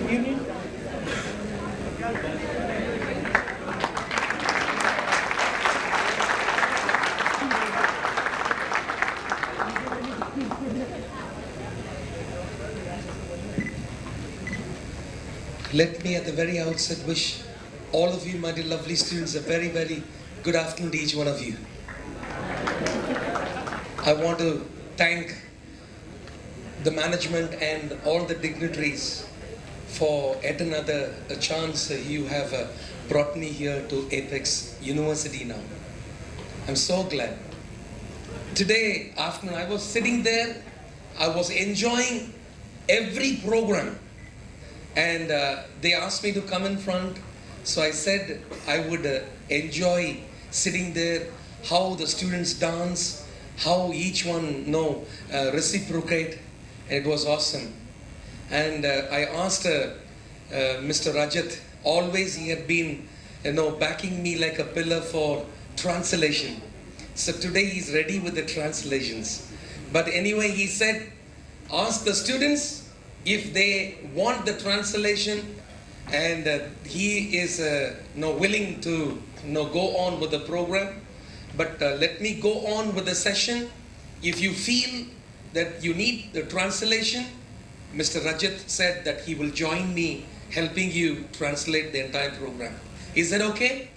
evening. Let me at the very outset wish all of you, my dear lovely students, a very, very good afternoon to each one of you. I want to thank the management and all the dignitaries for yet another chance you have brought me here to Apex University now. I'm so glad. Today afternoon I was sitting there, I was enjoying every program, and they asked me to come in front, so I said I would enjoy sitting there, how the students dance, how each one reciprocate, and it was awesome. And I asked Mr. Rajat, always he had been backing me like a pillar for translation. So today he's ready with the translations. But anyway, he said, ask the students if they want the translation, and he is willing to go on with the program. But let me go on with the session. If you feel that you need the translation, Mr. Rajat said that he will join me helping you translate the entire program. Is that okay?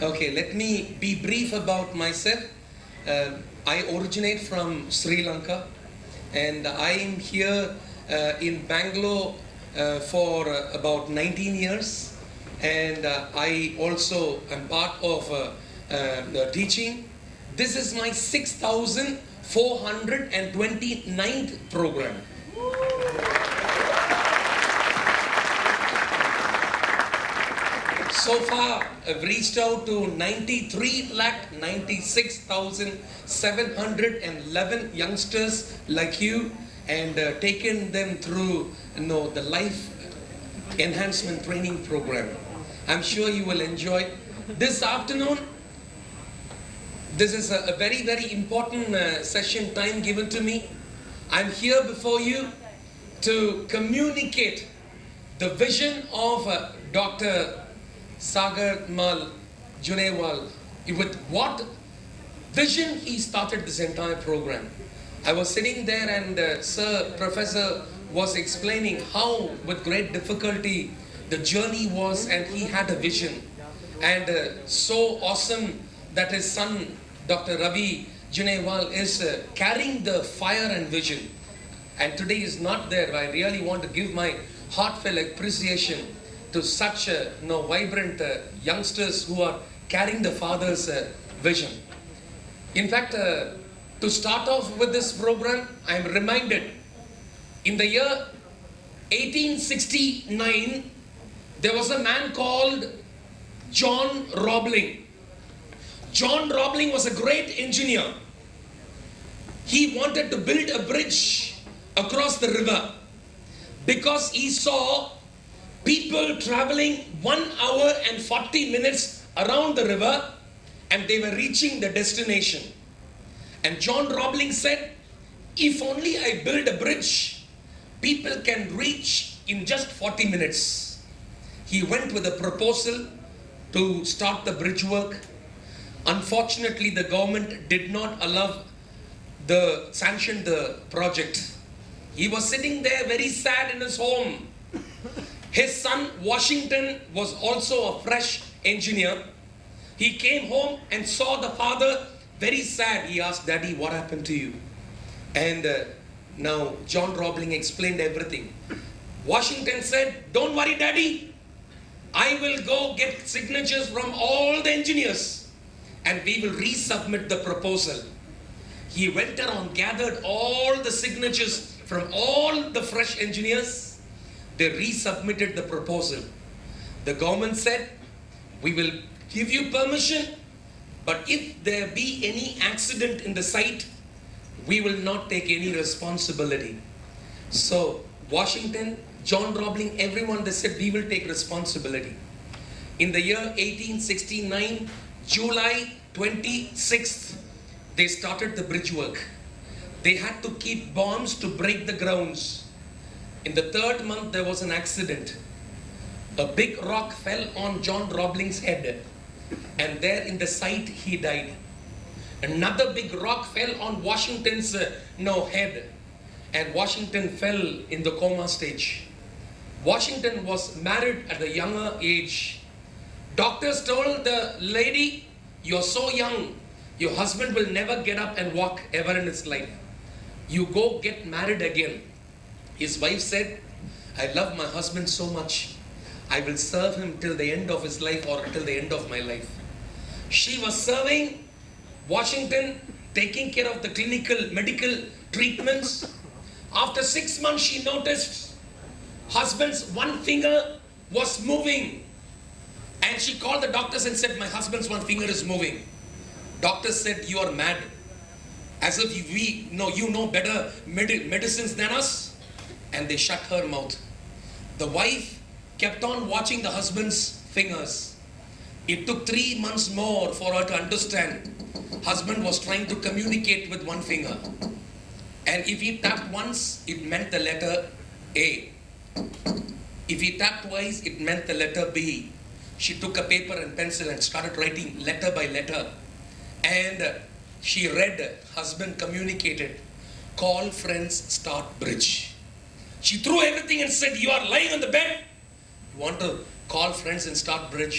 Okay, let me be brief about myself. I originate from Sri Lanka, and I am here in Bangalore for about 19 years, and I also am part of the teaching. This is my 6,429th program. So far, I've reached out to 93,96,711 youngsters like you, and taken them through the life enhancement training program. I'm sure you will enjoy this afternoon. This is a very, very important session time given to me. I'm here before you to communicate the vision of Dr. Sagar Mal Junewal. With what vision he started this entire program. I was sitting there, and Professor was explaining how with great difficulty the journey was, and he had a vision. And so awesome that his son Dr. Ravi Junewal is carrying the fire and vision. And today is not there. I really want to give my heartfelt appreciation to such vibrant youngsters who are carrying the father's vision. In fact, to start off with this program, I am reminded in the year 1869, there was a man called John Roebling. John Roebling was a great engineer. He wanted to build a bridge across the river because he saw people traveling 1 hour and 40 minutes around the river, and they were reaching the destination. And John Roebling said, if only I build a bridge, people can reach in just 40 minutes. He went with a proposal to start the bridge work. Unfortunately, the government did not sanction the project. He was sitting there very sad in his home. His son Washington was also a fresh engineer. He came home and saw the father very sad. He asked, Daddy, what happened to you? And now John Roebling explained everything. Washington said, don't worry, Daddy. I will go get signatures from all the engineers, and we will resubmit the proposal. He went around, gathered all the signatures from all the fresh engineers. They resubmitted the proposal. The government said, we will give you permission, but if there be any accident in the site, we will not take any responsibility. So Washington, John Roebling, everyone, they said, we will take responsibility. In the year 1869, July 26th, they started the bridge work. They had to keep bombs to break the grounds. In the third month, there was an accident. A big rock fell on John Robling's head, and there in the site he died. Another big rock fell on Washington's head, and Washington fell in the coma stage. Washington was married at a younger age. Doctors told the lady, "You're so young, your husband will never get up and walk ever in his life. You go get married again." His wife said, "I love my husband so much, I will serve him till the end of his life or till the end of my life." She was serving Washington, taking care of the clinical medical treatments. After 6 months, she noticed husband's one finger was moving. And she called the doctors and said, "My husband's one finger is moving." Doctors said, "You are mad. As if you know better medicines than us." And they shut her mouth. The wife kept on watching the husband's fingers. It took 3 months more for her to understand. Husband was trying to communicate with one finger. And if he tapped once, it meant the letter A. If he tapped twice, it meant the letter B. She took a paper and pencil and started writing letter by letter. And she read, husband communicated, "Call friends, start bridge." She threw everything and said, "You are lying on the bed. You want to call friends and start bridge?"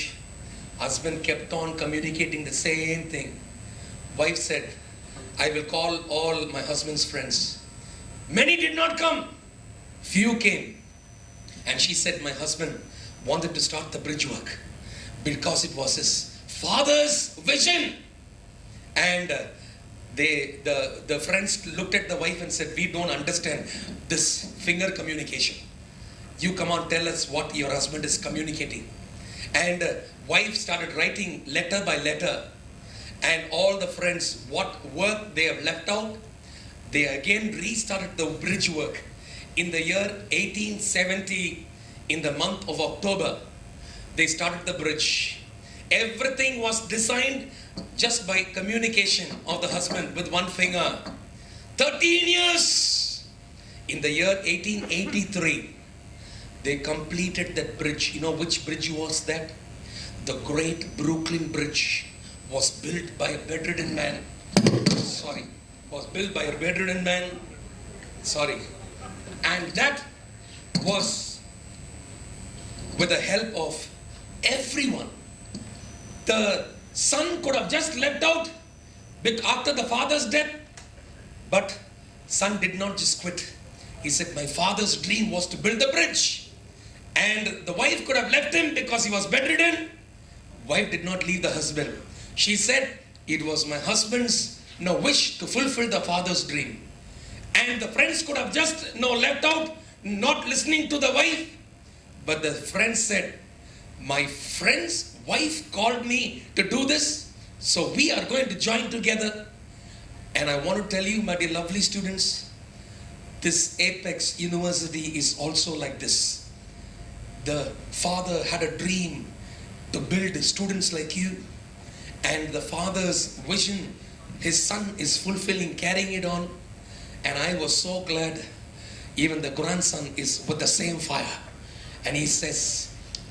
Husband kept on communicating the same thing. Wife said, "I will call all my husband's friends." Many did not come. Few came. And she said, "My husband wanted to start the bridge work because it was his father's vision." And the friends looked at the wife and said, "We don't understand this finger communication. You come on, tell us what your husband is communicating." And wife started writing letter by letter. And all the friends, what work they have left out, they again restarted the bridge work. In the year 1870, in the month of October, they started the bridge. Everything was designed just by communication of the husband with one finger. 13 years. In the year 1883, they completed that bridge. You know which bridge was that? The Great Brooklyn Bridge was built by a bedridden man. And that was with the help of everyone. The son could have just left out after the father's death, but son did not just quit. He said, "My father's dream was to build the bridge." And the wife could have left him because he was bedridden. Wife did not leave the husband. She said, "It was my husband's wish to fulfill the father's dream." And the friends could have just left out, not listening to the wife. But the friends said, "My friend's wife called me to do this, so we are going to join together." And I want to tell you, my dear lovely students, this Apex University is also like this. The father had a dream to build students like you, and the father's vision, his son is fulfilling, carrying it on. And I was so glad even the grandson is with the same fire. And he says,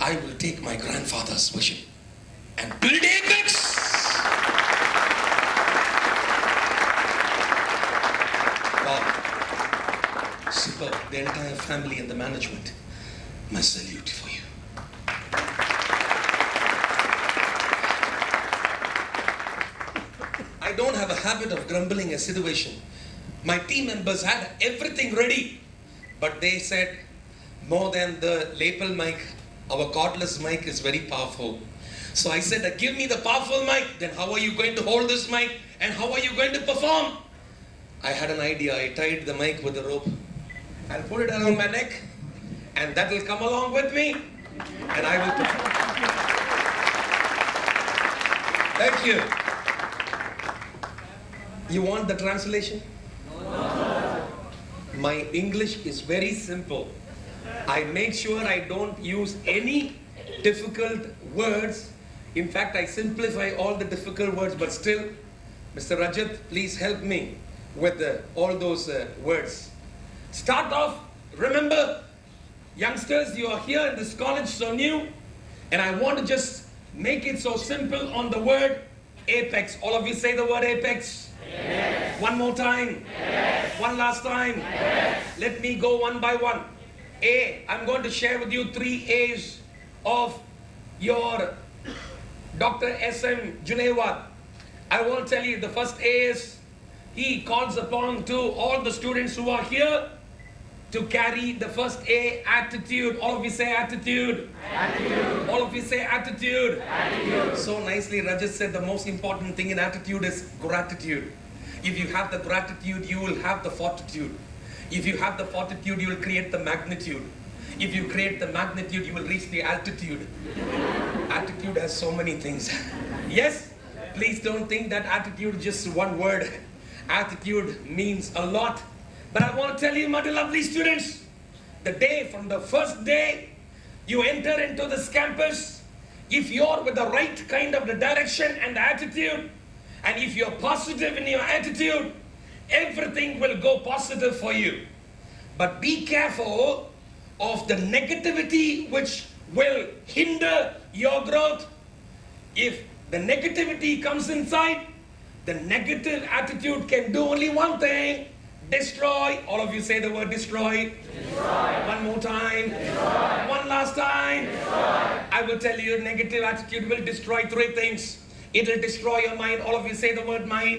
"I will take my grandfather's vision and build Apex." Wow. Superb. The entire family and the management, my salute for you. I don't have a habit of grumbling a situation. My team members had everything ready, but they said, more than the lapel mic, our cordless mic is very powerful. So I said, "Give me the powerful mic, then how are you going to hold this mic and how are you going to perform?" I had an idea. I tied the mic with a rope. I'll put it around my neck and that will come along with me and I will perform. Thank you. You want the translation? My English is very simple. I make sure I don't use any difficult words. In fact, I simplify all the difficult words, but still, Mr. Rajat, please help me with all those words. Start off, remember, Youngsters, you are here in this college so new, and I want to just make it so simple on the word Apex. All of you say the word Apex. Yes. One more time. Yes. One last time. Yes. Let me go one by one. A, I'm going to share with you 3 A's of your Dr. S.M. Junewar. I will tell you the first A is he calls upon to all the students who are here to carry the first A, attitude. All of you say attitude. Attitude. All of you say attitude. Attitude. So nicely Rajesh said the most important thing in attitude is gratitude. If you have the gratitude, you will have the fortitude. If you have the fortitude, you will create the magnitude. If you create the magnitude, you will reach the altitude. Attitude has so many things. Yes, please don't think that attitude is just one word. Attitude means a lot. But I want to tell you, my lovely students, the day, from the first day you enter into this campus, if you're with the right kind of the direction and the attitude, and if you're positive in your attitude, everything will go positive for you. But be careful of the negativity which will hinder your growth. If the negativity comes inside, the negative attitude can do only one thing: destroy. All of you say the word destroy. Destroy. One more time. Destroy. One last time. Destroy. I will tell you, negative attitude will destroy 3 things. It will destroy your mind. All of you say the word mind.